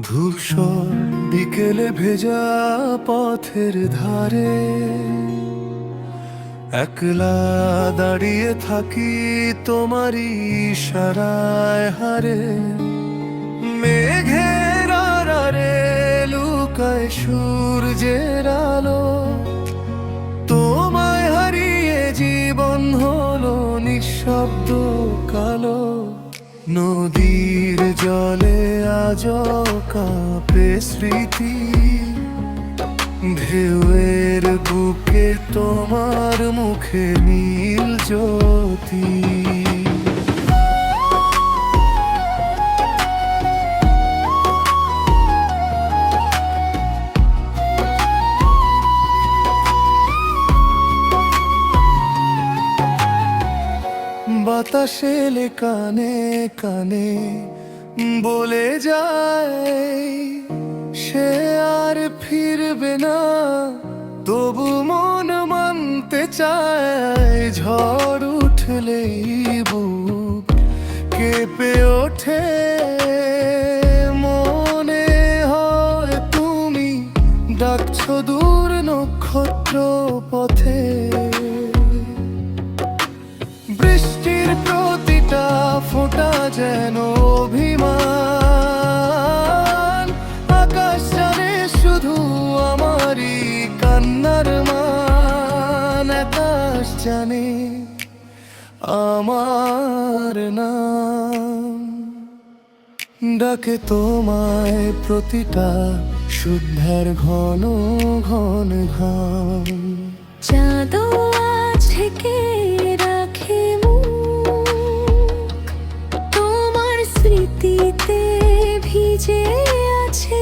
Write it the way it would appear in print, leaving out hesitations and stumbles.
ধূসর বিকেলে ভেজা পথের ধারে একলা দাঁড়িয়ে থাকি তোমারই ইশারায় হারে। মেঘের আড়ালে লুকায় সূর্যের আলো, তোমায় হারিয়ে জীবন হলো নিঃশব্দ কালো। নদীর জলে আজ কাঁপে স্মৃতি, ঢেউয়ের বুকে তোমার মুখে নীল জ্যোতি। বাতাসে এলে কানে কানে বলে যায় সে আর ফিরবে না, তবু মন মানতে চায়। ঝড় উঠলেই বুক কেঁপে ওঠে, মনে হয় তুমি ডাকছো দূর নক্ষত্র পথে। বৃষ্টির প্রতিটা ফোঁটা যেন অভিমান, আকাশ জানে শুধু আমারই কান্নার মান। আকাশ জানে আমার নাম, ডাকে তোমায় প্রতিটা শুদ্ধার ঘন ঘন ঘাম। চাঁদও আজ ঢেকে রাখে মুখ, তোমার স্মৃতিতে ভিজে আছে